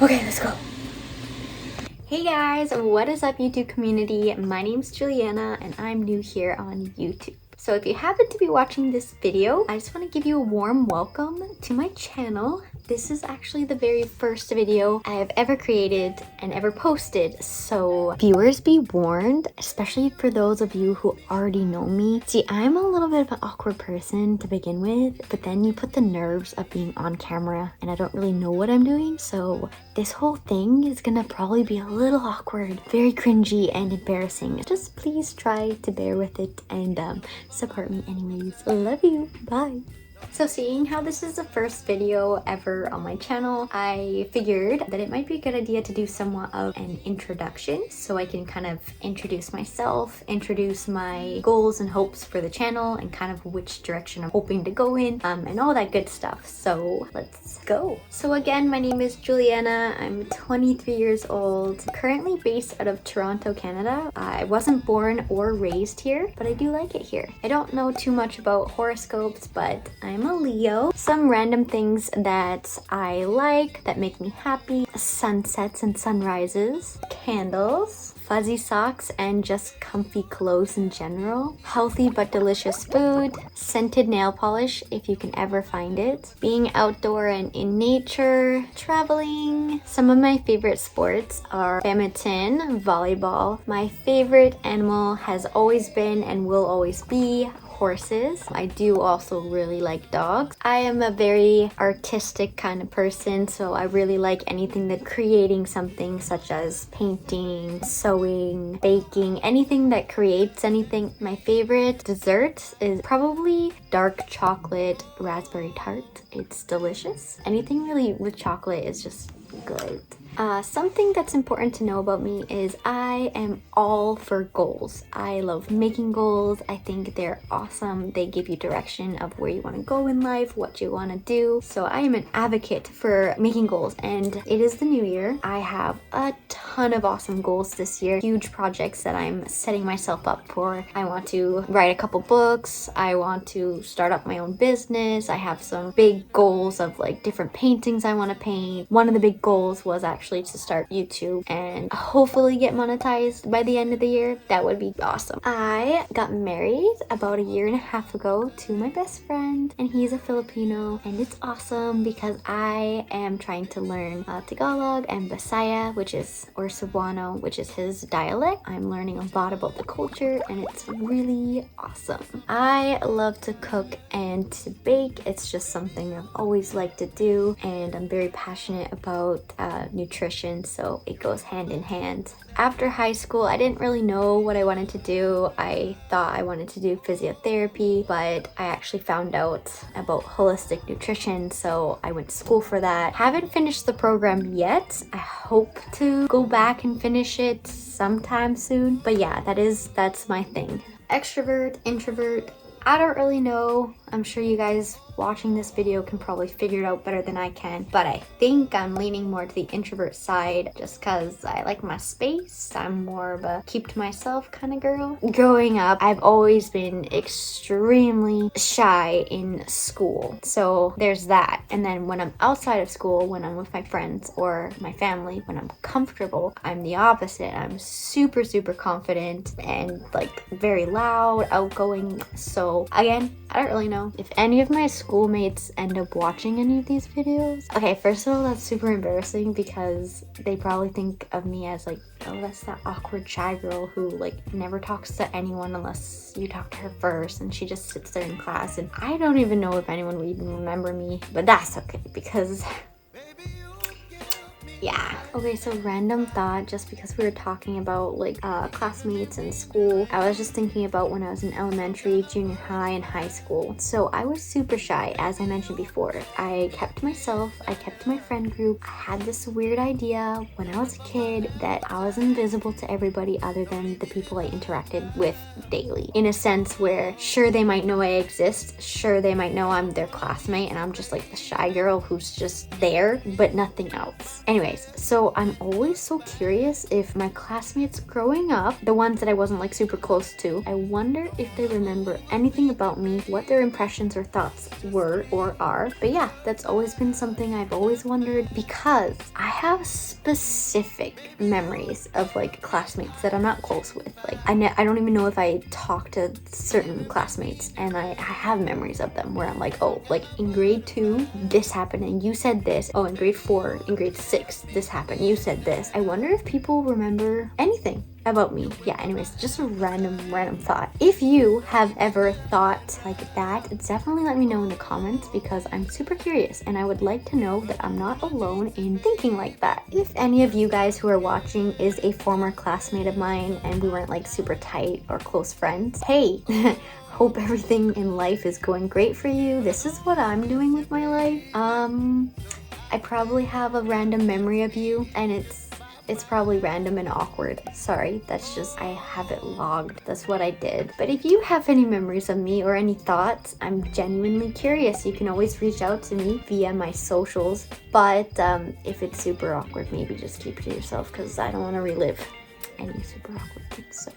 Okay, let's go. Hey guys, what is up YouTube community? My name's Juliana and I'm new here on YouTube. So if you happen to be watching this video, I just want to give you a warm welcome to my channel. This is actually the very first video I have ever created and ever posted, so viewers be warned, especially for those of you who already know me. See, I'm a little bit of an awkward person to begin with, but then you put the nerves of being on camera and I don't really know what I'm doing, so this whole thing is gonna probably be a little awkward, very cringy and embarrassing. Just please try to bear with it and support me anyways. Love you. Bye. So seeing how this is the first video ever on my channel, I figured that it might be a good idea to do somewhat of an introduction so I can kind of introduce myself, introduce my goals and hopes for the channel and kind of which direction I'm hoping to go in and all that good stuff. So let's go. So again, my name is Juliana. I'm 23 years old, currently based out of Toronto, Canada. I wasn't born or raised here, but I do like it here. I don't know too much about horoscopes, but I'm a Leo. Some random things that I like that make me happy: sunsets and sunrises, candles, fuzzy socks, and just comfy clothes in general, healthy but delicious food, scented nail polish if you can ever find it, being outdoor and in nature, traveling. Some of my favorite sports are badminton, volleyball. My favorite animal has always been and will always be horses. I do also really like dogs. I am a very artistic kind of person, so I really like anything that creating something, such as painting, sewing, baking, anything that creates anything. My favorite dessert is probably dark chocolate raspberry tart. It's delicious. Anything really with chocolate is just good. Something that's important to know about me is I am all for goals. I love making goals. I think they're awesome. They give you direction of where you want to go in life, what you want to do. So I am an advocate for making goals, and it is the new year. I have a ton of awesome goals this year, huge projects that I'm setting myself up for. I want to write a couple books. I want to start up my own business. I have some big goals of like different paintings I want to paint. One of the big goals was actually to start YouTube and hopefully get monetized by the end of the year. That would be awesome. I got married about a year and a half ago to my best friend, and he's a Filipino, and it's awesome because I am trying to learn Tagalog and Bisaya, or Cebuano, which is his dialect. I'm learning a lot about the culture and it's really awesome. I love to cook and to bake. It's just something I've always liked to do, and I'm very passionate about nutrition, so it goes hand in hand. After high school, I didn't really know what I wanted to do. I thought I wanted to do physiotherapy, but I actually found out about holistic nutrition, so I went to school for that. Haven't finished the program yet. I hope to go back and finish it sometime soon, but yeah, that's my thing. Extrovert, introvert, I don't really know. I'm sure you guys watching this video can probably figure it out better than I can, but I think I'm leaning more to the introvert side just because I like my space. I'm more of a keep to myself kind of girl. Growing up, I've always been extremely shy in school, so there's that. And then when I'm outside of school, when I'm with my friends or my family, when I'm comfortable, I'm the opposite. I'm super confident and like very loud, outgoing. So again, I don't really know if any of my schoolmates end up watching any of these videos. Okay, first of all, that's super embarrassing because they probably think of me as like, oh, that's that awkward shy girl who like never talks to anyone unless you talk to her first, and she just sits there in class, and I don't even know if anyone would even remember me, but that's okay because yeah. Okay, so random thought, just because we were talking about like classmates in school, I was just thinking about when I was in elementary, junior high, and high school. So I was super shy, as I mentioned before. I kept to myself, I kept to my friend group. I had this weird idea when I was a kid that I was invisible to everybody other than the people I interacted with daily. In a sense where, sure, they might know I exist, sure, they might know I'm their classmate, and I'm just like the shy girl who's just there, but nothing else. Anyway, guys, so I'm always so curious if my classmates growing up, the ones that I wasn't like super close to, I wonder if they remember anything about me, what their impressions or thoughts were or are. But yeah, that's always been something I've always wondered, because I have specific memories of like classmates that I'm not close with. Like I don't even know if I talk to certain classmates, and I have memories of them where I'm like, oh, like in grade 2 this happened and you said this. Oh, in grade 4, in grade 6 this happened, you said this. I wonder if people remember anything about me. Yeah, anyways, just a random thought. If you have ever thought like that, definitely let me know in the comments, because I'm super curious and I would like to know that I'm not alone in thinking like that. If any of you guys who are watching is a former classmate of mine and we weren't like super tight or close friends, hey, hope everything in life is going great for you. This is what I'm doing with my life. I probably have a random memory of you, and it's probably random and awkward. Sorry, that's just, I have it logged. That's what I did. But if you have any memories of me or any thoughts, I'm genuinely curious. You can always reach out to me via my socials. But if it's super awkward, maybe just keep it to yourself, because I don't want to relive any super awkward things. So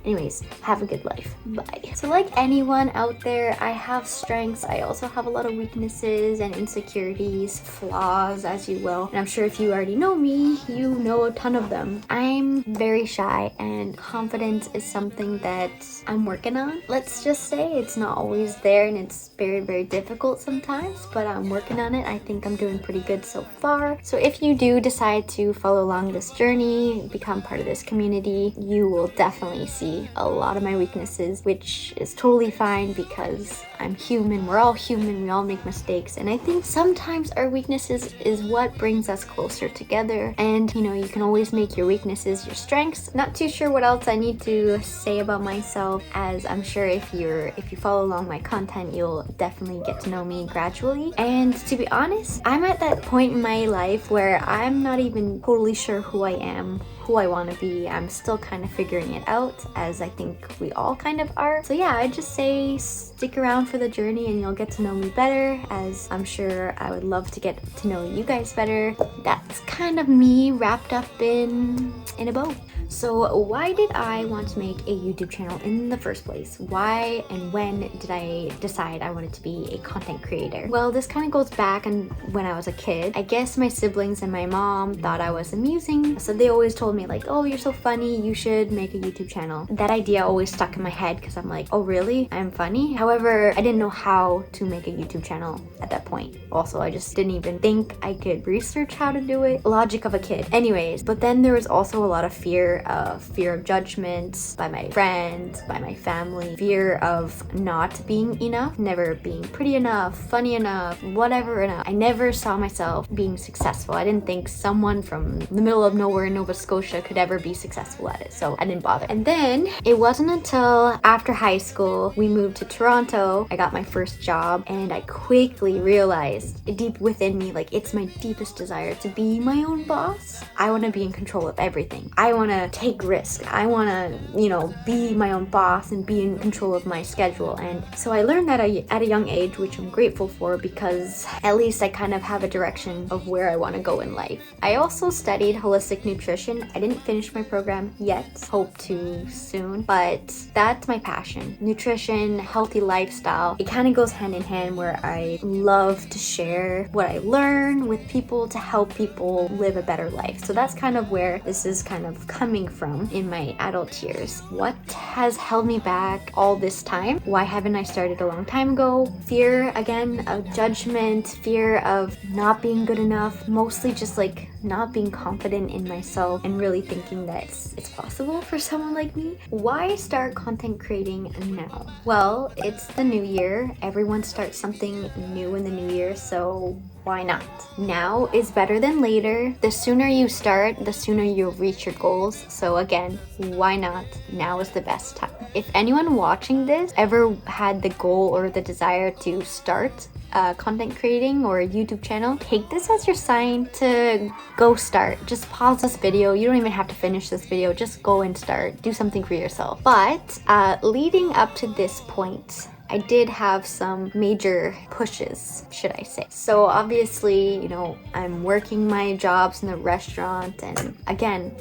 anyways, have a good life. Bye. So like anyone out there, I have strengths. I also have a lot of weaknesses and insecurities, flaws, as you will. And I'm sure if you already know me, you know a ton of them. I'm very shy, and confidence is something that I'm working on. Let's just say it's not always there, and it's very difficult sometimes, but I'm working on it. I think I'm doing pretty good so far. So if you do decide to follow along this journey, become part of this community, you will definitely see a lot of my weaknesses, which is totally fine, because I'm human. We're all human. We all make mistakes, and I think sometimes our weaknesses is what brings us closer together. And you know, you can always make your weaknesses your strengths. Not too sure what else I need to say about myself, as I'm sure if you follow along my content, you'll definitely get to know me gradually. And to be honest, I'm at that point in my life where I'm not even totally sure who I am, who I want to be. I'm still kind of figuring it out, as I think we all kind of are. So yeah, I just say stick around for the journey and you'll get to know me better, as I'm sure I would love to get to know you guys better. That's kind of me wrapped up in a bow. So why did I want to make a YouTube channel in the first place? Why and when did I decide I wanted to be a content creator? Well, this kind of goes back and when I was a kid. I guess my siblings and my mom thought I was amusing, so they always told me like, oh, you're so funny, you should make a YouTube channel. That idea always stuck in my head, because I'm like, oh really? I'm funny? However, I didn't know how to make a YouTube channel at that point. Also, I just didn't even think I could research how to do it. Logic of a kid. Anyways, but then there was also a lot of fear of judgment by my friends, by my family, fear of not being enough, never being pretty enough, funny enough, whatever enough. I never saw myself being successful. I didn't think someone from the middle of nowhere in Nova Scotia could ever be successful at it, so I didn't bother. And then it wasn't until after high school we moved to Toronto, I got my first job, and I quickly realized deep within me, like, it's my deepest desire to be my own boss. I want to be in control of everything. I want to take risks. I want to, you know, be my own boss and be in control of my schedule. And so I learned that at a young age, which I'm grateful for, because at least I kind of have a direction of where I want to go in life. I also studied holistic nutrition. I didn't finish my program yet, hope to soon, but that's my passion. Nutrition, healthy lifestyle, it kind of goes hand in hand, where I love to share what I learn with people to help people live a better life. So that's kind of where this is kind of coming from in my adult years. What has held me back all this time? Why haven't I started a long time ago? Fear, again, of judgment, fear of not being good enough, mostly just like not being confident in myself and really thinking that it's possible for someone like me. Why start content creating now? Well, it's the new year. Everyone starts something new in the new year, so why not? Now is better than later. The sooner you start, the sooner you'll reach your goals. So again, why not? Now is the best time. If anyone watching this ever had the goal or the desire to start content creating or a YouTube channel, take this as your sign to go start. Just pause this video. You don't even have to finish this video. Just go and start. Do something for yourself. But leading up to this point, I did have some major pushes, should I say. So obviously, you know, I'm working my jobs in the restaurant, and again,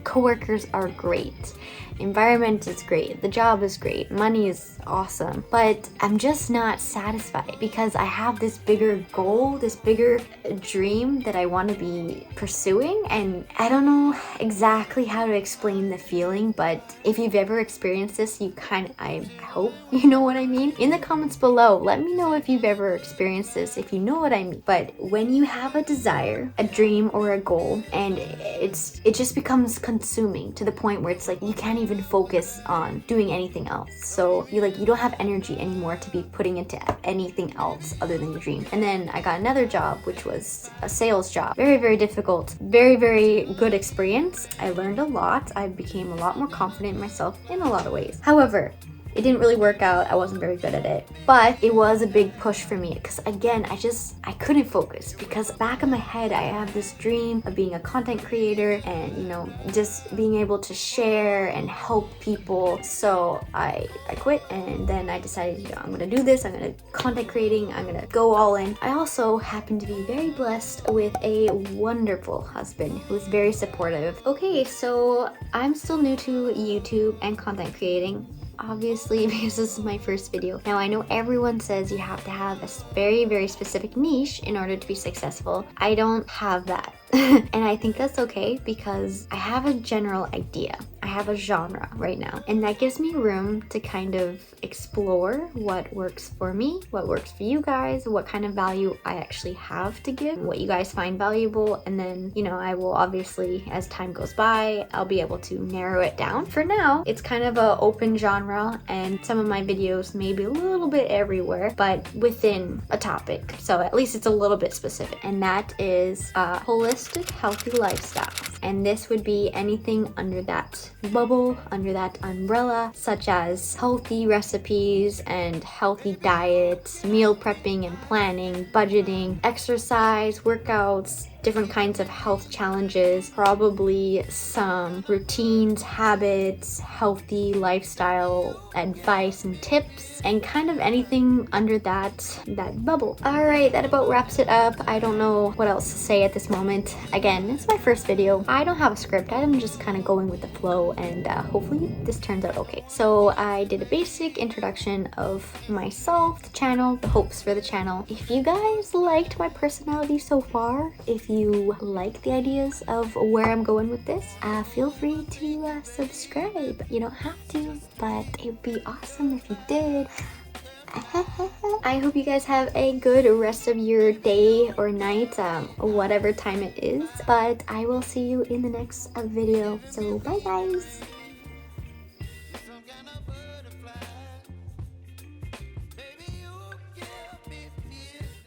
coworkers are great. Environment is great, the job is great, money is awesome, but I'm just not satisfied because I have this bigger goal, this bigger dream that I want to be pursuing, and I don't know exactly how to explain the feeling, but if you've ever experienced this, I hope you know what I mean. In the comments below, let me know if you've ever experienced this, if you know what I mean. But when you have a desire, a dream, or a goal, and it just becomes consuming to the point where it's like you can't even focus on doing anything else. So you don't have energy anymore to be putting into anything else other than your dream. And then I got another job, which was a sales job. Very, very difficult. Very, very good experience. I learned a lot. I became a lot more confident in myself in a lot of ways. However, it didn't really work out. I wasn't very good at it, but it was a big push for me because again, I couldn't focus because back in my head, I have this dream of being a content creator and, you know, just being able to share and help people. So I quit, and then I decided, you know, I'm gonna do this. I'm gonna content creating. I'm gonna go all in. I also happen to be very blessed with a wonderful husband who is very supportive. Okay, so I'm still new to YouTube and content creating, obviously, because this is my first video. Now, I know everyone says you have to have a very, very specific niche in order to be successful. I don't have that. And I think that's okay because I have a general idea. I have a genre right now, and that gives me room to kind of explore what works for me, what works for you guys, what kind of value I actually have to give, what you guys find valuable, and then, you know, I will obviously, as time goes by, I'll be able to narrow it down. For now, it's kind of an open genre, and some of my videos may be a little bit everywhere, but within a topic. So at least it's a little bit specific, and that is holistic healthy lifestyle. And this would be anything under that bubble, under that umbrella, such as healthy recipes and healthy diets, meal prepping and planning, budgeting, exercise, workouts, different kinds of health challenges, probably some routines, habits, healthy lifestyle advice and tips, and kind of anything under that bubble. All right, that about wraps it up. I don't know what else to say at this moment. Again, it's my first video. I don't have a script. I'm just kind of going with the flow, and hopefully this turns out okay. So I did a basic introduction of myself, the channel, the hopes for the channel. If you guys liked my personality so far, if you like the ideas of where I'm going with this, feel free to subscribe. You don't have to, but it would be awesome if you did. I hope you guys have a good rest of your day or night, whatever time it is, but I will see you in the next video. So bye guys.